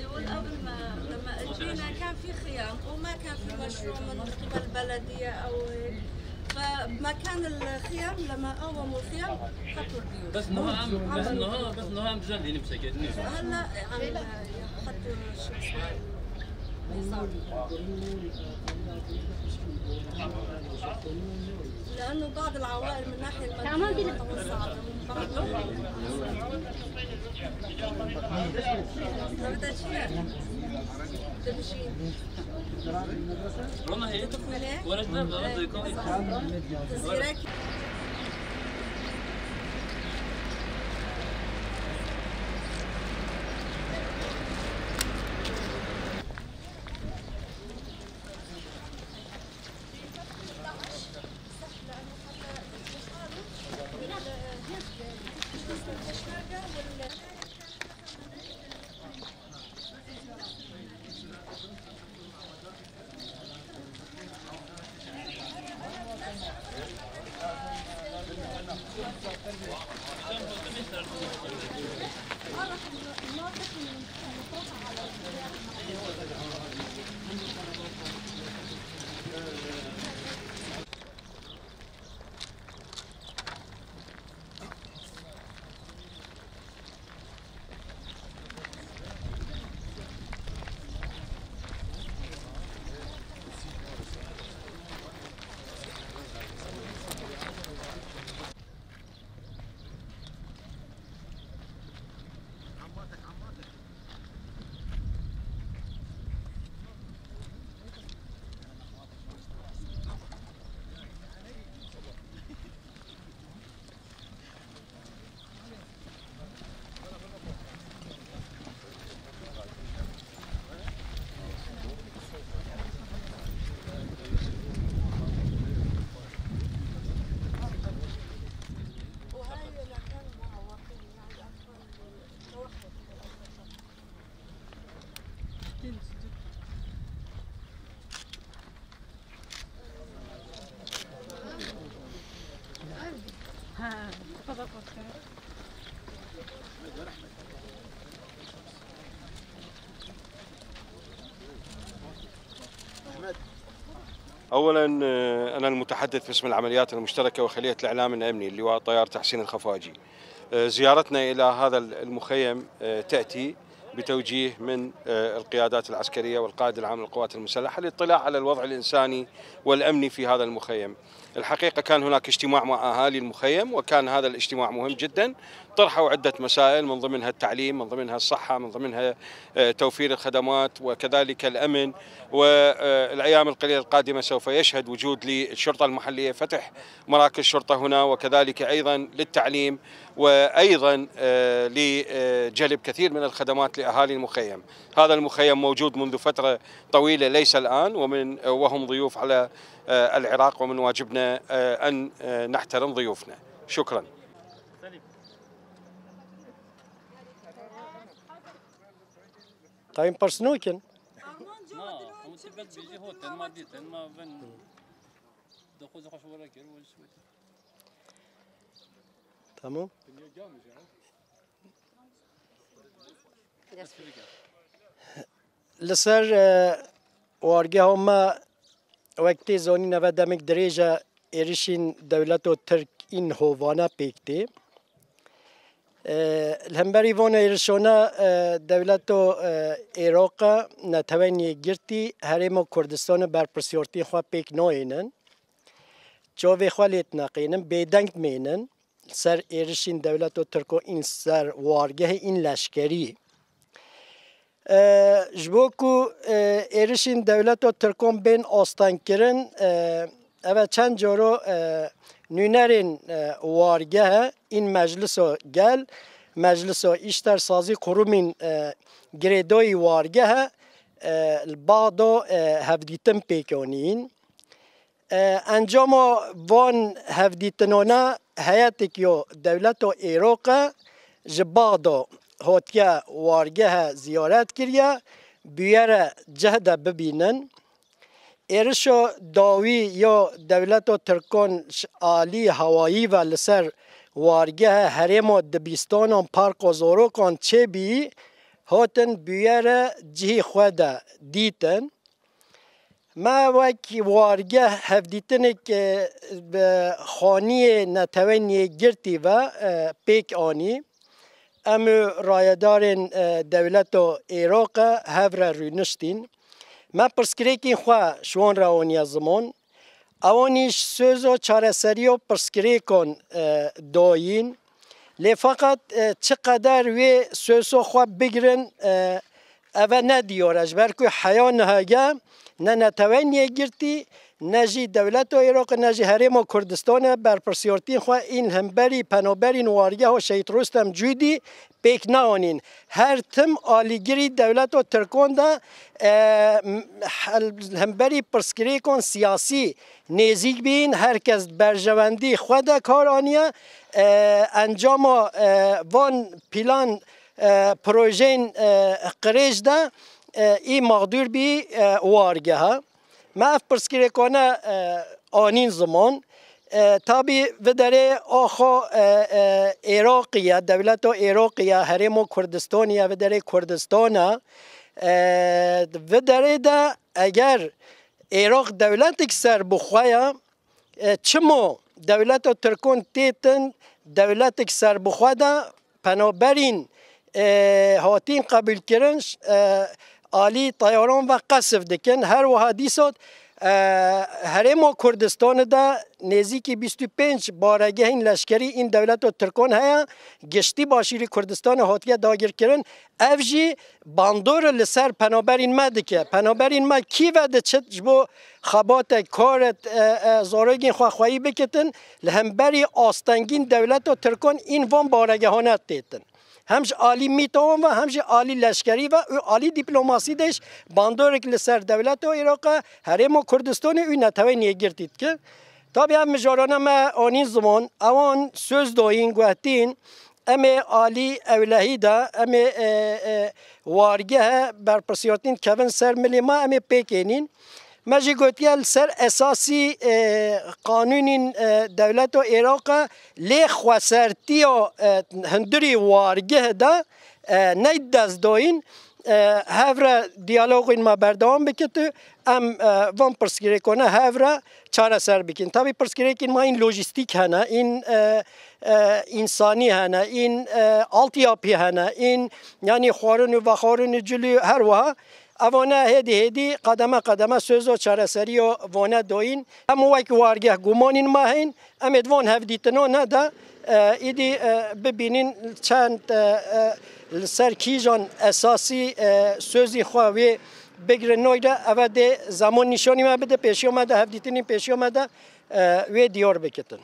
لما اجينا كان في خيام وما كان في مشروع من قبل البلديه او هيك، فمكان الخيام لما قوموا الخيام حطوا البيوت. بس انه عم تجلي نفسك هلا عم حطوا شو اسمه لانه بعض العوائل من ناحيه المدينه توسعت والله هي ولا اولا انا المتحدث باسم العمليات المشتركه وخليه الاعلام الامني اللواء الطيار تحسين الخفاجي. زيارتنا الى هذا المخيم تاتي بتوجيه من القيادات العسكرية والقائد العام للقوات المسلحة للاطلاع على الوضع الإنساني والأمني في هذا المخيم. الحقيقة كان هناك اجتماع مع أهالي المخيم، وكان هذا الاجتماع مهم جدا. طرحوا عدة مسائل من ضمنها التعليم، من ضمنها الصحة، من ضمنها توفير الخدمات وكذلك الأمن. والأيام القليلة القادمة سوف يشهد وجود للشرطة المحلية فتح مراكز شرطة هنا، وكذلك أيضا للتعليم، وأيضا لجلب كثير من الخدمات لأهالي المخيم. هذا المخيم موجود منذ فترة طويلة ليس الآن، وهم ضيوف على العراق، ومن واجبنا أن نحترم ضيوفنا. شكرا. طيب برسنوكن تمام. لسر وارگه ما وقتی زانی نودمک دریجه ایرشین دولت و ترک این هوانا پیکتی الهمبری وان ایرشونا دولت و عراق نتوانی گرتی هریم و کردستان برپرسیارتی خواه پیک ناینن جاوی خوالیت نقینن بیدنگ مینن سر ایرشین دولت و ترک و این سر وارگه این لشکری جبوکو ایرشین دولت و ترکان بین آستان کرن اوه چند جارو نونرین وارگه این مجلس گل مجلس ایشتر سازی قرومین گریدوی وارگه البعضو هفدیتن پیکانین انجام وان هفدیتنونا حیاتک یو دولت و عراق جبادو هاتیا وارگه زیارت کریا بیاره جهده ببینن ایرشو داوی یا دولت و ترکان عالی هوایی و لسر وارگه هرم و دبیستان و پارک و زوروکان چه بی هاتن بیاره جهی خود دیتن ما وکی وارگه هفدیتنه که خانی نتوانی گرتی و پیک آنی امو رایدارن دولت و عراق هفر رونشتین ما پرسکریکی خواه شوان روانی زمان اوانیش سوز و چارسری و پرسکریکون داین لی فقط چقدر وی سوز و خواه بگرن اوه ندیارش برکو حیان هاگه نه نتوانی گرتی نجی دولت و عراق نجی حرم و کردستان برپرسیارتین خواه این همبری پنابرین وارگه و شهید رستم جودی پیک نانین هر تم آلیگری دولت و ترکان دا همبری پرسکری کن سیاسی نزیک بین هر کس برجواندی خود کار آنیه انجام وان پیلان پروژین قریج دا ای مقدور بی وارگه ها ما اف پرسکری کنه آنین زمان تابی و داره آخو عراقیه دولت و عراقیه حرم و کردستانیه و داره کردستانه و داره ده اگر عراق دولت اکسر بخواه چمو دولت و ترکون تیتن دولت اکسر بخواه ده پنابرین هاتین قبول کرنش آلی طیاران و قصف دکن هر و حدیثات حرم و کردستان دا نزدیکی 25 بارگه این لشکری این دولت و ترکان هیا گشتی باشیری کردستان هاتیه داگیر کرن افجی باندور لسر پنابرین ما دکه پنابرین ما کی وده چت جبو خبات کارت زارگین خواهی بکتن لهمبری آستنگین دولت و ترکان این وان بارگه هانت دیتن همش عالی میتوان و همش عالی لشکری و عالی دیپلماسی داشت باندورک لسر دولت و عراق حرم و کردستان او نتوانی گرتید که تابی هم مجارانه ما آنین زمان اوان سوز داین گوهتین امی عالی اولهی دا امی وارگه برپرسیارتین کون سر ملی ما امی پیکنین مجی گوتیل سر اساسی قانون دولت و عراق لی خواسرتی و هندری وارگه دا نید دست داین هفره دیالوگین ما بردام بکت ام وان پرسکری کنه هفره چاره سر بکن طبعا پرسکری کن ما این لوجستیک هنه این انسانی هنه این آلتیاپی هنه این یعنی خوارن و خارن جلو هر وها اوانه هدی قدمه سوز و چاره سری و وانه دوین هم وک وارگه گمانین ما هین ام ادوان هفدیتنو نده ایدی ببینین چند سر کیجان اساسی سوزی خواهی بگره نویده اوه ده زمان نشانی ما بده پیشی اومده هفدیتنین پیشی اومده و دیار بکتن